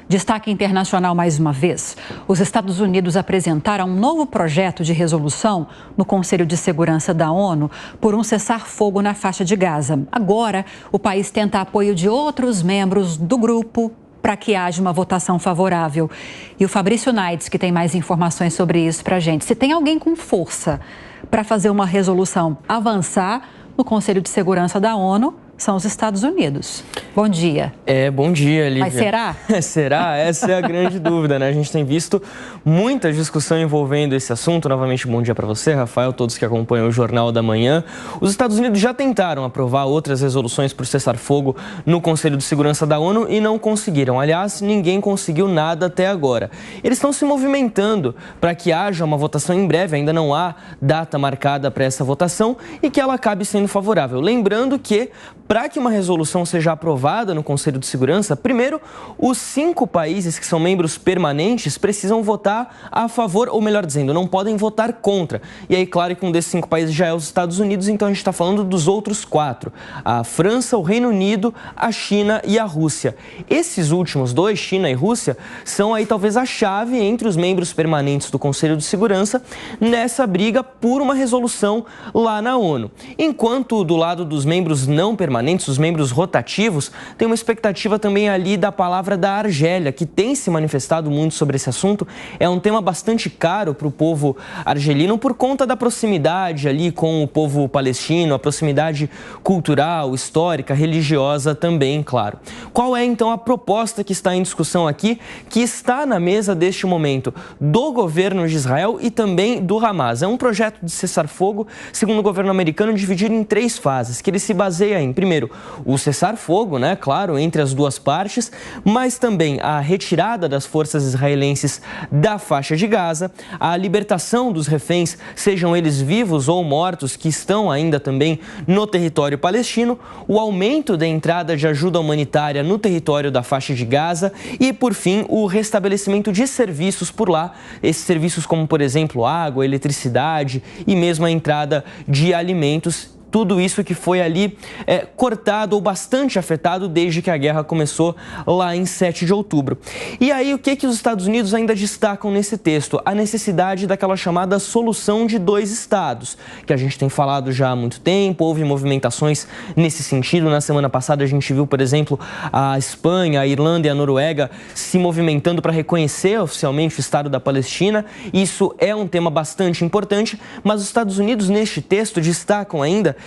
Destaque internacional mais uma vez. Os Estados Unidos apresentaram um novo projeto de resolução no Conselho de Segurança da ONU por um cessar-fogo na faixa de Gaza. Agora, o país tenta apoio de outros membros do grupo para que haja uma votação favorável. E o Fabrício Naides, que tem mais informações sobre isso para a gente. Se tem alguém com força para fazer uma resolução avançar no Conselho de Segurança da ONU, são os Estados Unidos. Bom dia. Bom dia, Lívia. Mas será? Será? Essa é a grande dúvida, né? A gente tem visto muita discussão envolvendo esse assunto. Novamente, bom dia para você, Rafael, todos que acompanham o Jornal da Manhã. Os Estados Unidos já tentaram aprovar outras resoluções por cessar-fogo no Conselho de Segurança da ONU e não conseguiram. Aliás, ninguém conseguiu nada até agora. Eles estão se movimentando para que haja uma votação em breve. Ainda não há data marcada para essa votação e que ela acabe sendo favorável. Lembrando que, para que uma resolução seja aprovada no Conselho de Segurança, primeiro, os 5 países que são membros permanentes precisam votar a favor, ou melhor dizendo, não podem votar contra. E aí, claro que um desses 5 países já é os Estados Unidos, então a gente está falando dos outros 4. A França, o Reino Unido, a China e a Rússia. Esses últimos 2, China e Rússia, são aí talvez a chave entre os membros permanentes do Conselho de Segurança nessa briga por uma resolução lá na ONU. Enquanto do lado dos membros não permanentes, os membros rotativos, tem uma expectativa também ali da palavra da Argélia, que tem se manifestado muito sobre esse assunto. É um tema bastante caro para o povo argelino por conta da proximidade ali com o povo palestino, a proximidade cultural, histórica, religiosa também, claro. Qual é então a proposta que está em discussão aqui, que está na mesa deste momento do governo de Israel e também do Hamas? É um projeto de cessar-fogo, segundo o governo americano, dividido em 3 fases, que ele se baseia em, primeiro, o cessar-fogo, né, claro, entre as duas partes, mas também a retirada das forças israelenses da faixa de Gaza, a libertação dos reféns, sejam eles vivos ou mortos, que estão ainda também no território palestino, o aumento da entrada de ajuda humanitária no território da faixa de Gaza e, por fim, o restabelecimento de serviços por lá, esses serviços como, por exemplo, água, eletricidade e mesmo a entrada de alimentos. Tudo isso que foi ali cortado ou bastante afetado desde que a guerra começou lá em 7 de outubro. E aí, o que os Estados Unidos ainda destacam nesse texto? A necessidade daquela chamada solução de 2 estados, que a gente tem falado já há muito tempo, houve movimentações nesse sentido. Na semana passada a gente viu, por exemplo, a Espanha, a Irlanda e a Noruega se movimentando para reconhecer oficialmente o Estado da Palestina. Isso é um tema bastante importante, mas os Estados Unidos, neste texto, destacam ainda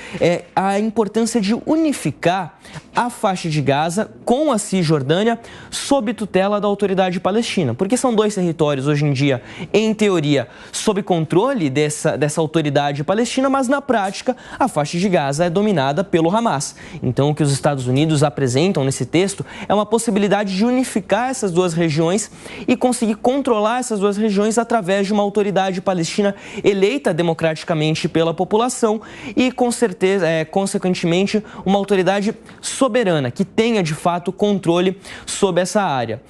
a importância de unificar a faixa de Gaza com a Cisjordânia sob tutela da autoridade palestina, porque são 2 territórios hoje em dia, em teoria, sob controle dessa autoridade palestina, mas na prática a faixa de Gaza é dominada pelo Hamas. Então o que os Estados Unidos apresentam nesse texto é uma possibilidade de unificar essas 2 regiões e conseguir controlar essas 2 regiões através de uma autoridade palestina eleita democraticamente pela população e, com certeza, consequentemente, uma autoridade soberana que tenha, de fato, controle sobre essa área.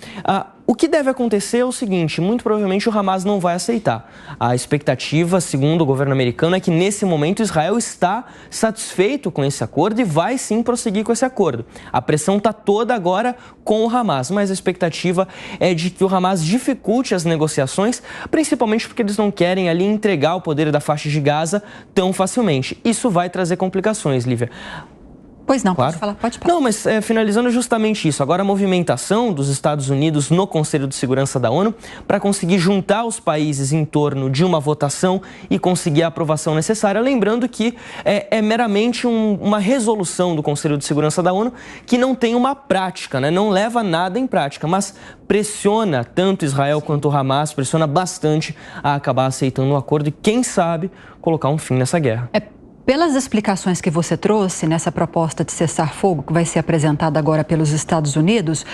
O que deve acontecer é o seguinte: muito provavelmente o Hamas não vai aceitar. A expectativa, segundo o governo americano, é que nesse momento Israel está satisfeito com esse acordo e vai sim prosseguir com esse acordo. A pressão está toda agora com o Hamas, mas a expectativa é de que o Hamas dificulte as negociações, principalmente porque eles não querem ali entregar o poder da faixa de Gaza tão facilmente. Isso vai trazer complicações, Lívia. Pois não, claro. Pode falar. Não, mas finalizando justamente isso, agora a movimentação dos Estados Unidos no Conselho de Segurança da ONU para conseguir juntar os países em torno de uma votação e conseguir a aprovação necessária. Lembrando que é meramente uma resolução do Conselho de Segurança da ONU que não tem uma prática, né? Não leva nada em prática, mas pressiona tanto Israel quanto o Hamas, pressiona bastante a acabar aceitando o acordo e, quem sabe, colocar um fim nessa guerra. Pelas explicações que você trouxe nessa proposta de cessar-fogo, que vai ser apresentada agora pelos Estados Unidos,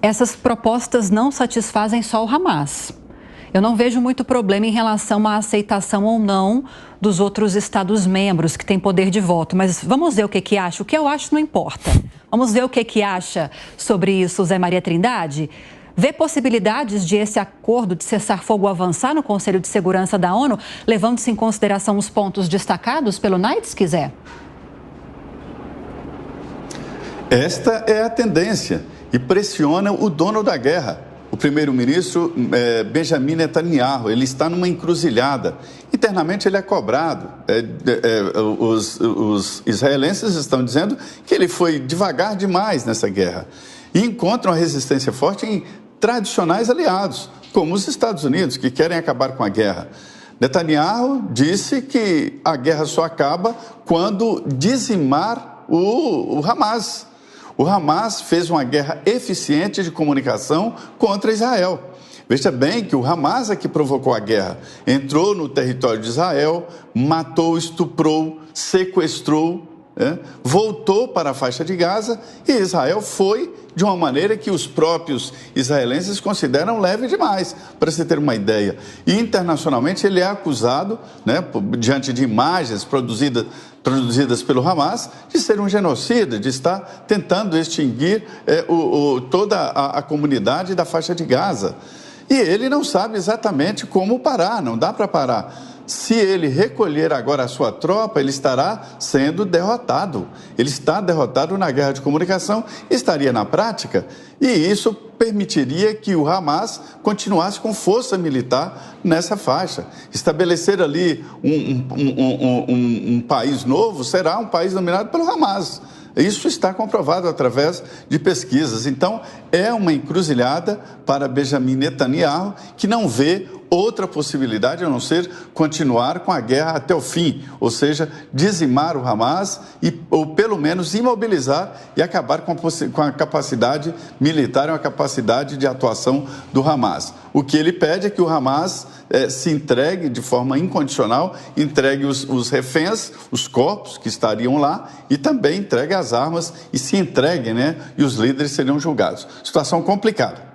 essas propostas não satisfazem só o Hamas. Eu não vejo muito problema em relação à aceitação ou não dos outros Estados-membros que têm poder de voto. Mas vamos ver o que acha. O que eu acho não importa. Vamos ver o que acha sobre isso Zé Maria Trindade. Vê possibilidades de esse acordo de cessar-fogo avançar no Conselho de Segurança da ONU, levando-se em consideração os pontos destacados pelo Naides, quiser? Esta é a tendência. e pressiona o dono da guerra, o primeiro-ministro Benjamin Netanyahu. Ele está numa encruzilhada. Internamente ele é cobrado. Os israelenses estão dizendo que ele foi devagar demais nessa guerra e encontram a resistência forte em tradicionais aliados, como os Estados Unidos, que querem acabar com a guerra. Netanyahu disse que a guerra só acaba quando dizimar o Hamas. O Hamas fez uma guerra eficiente de comunicação contra Israel. Veja bem que o Hamas é que provocou a guerra. Entrou no território de Israel, matou, estuprou, sequestrou, voltou para a faixa de Gaza e Israel foi de uma maneira que os próprios israelenses consideram leve demais, para você ter uma ideia. E internacionalmente ele é acusado, diante de imagens produzidas pelo Hamas, de ser um genocida, de estar tentando extinguir toda a comunidade da faixa de Gaza. E ele não sabe exatamente como parar, não dá para parar. Se ele recolher agora a sua tropa, ele estará sendo derrotado. Ele está derrotado na guerra de comunicação, estaria na prática, e isso permitiria que o Hamas continuasse com força militar nessa faixa. Estabelecer ali um país novo será um país dominado pelo Hamas. Isso está comprovado através de pesquisas. Então, é uma encruzilhada para Benjamin Netanyahu, que não vê outra possibilidade a não ser continuar com a guerra até o fim, ou seja, dizimar o Hamas ou pelo menos imobilizar e acabar com a capacidade militar e a capacidade de atuação do Hamas. O que ele pede é que o Hamas se entregue de forma incondicional, entregue os reféns, os corpos que estariam lá e também entregue as armas e se entregue, e os líderes seriam julgados. Situação complicada.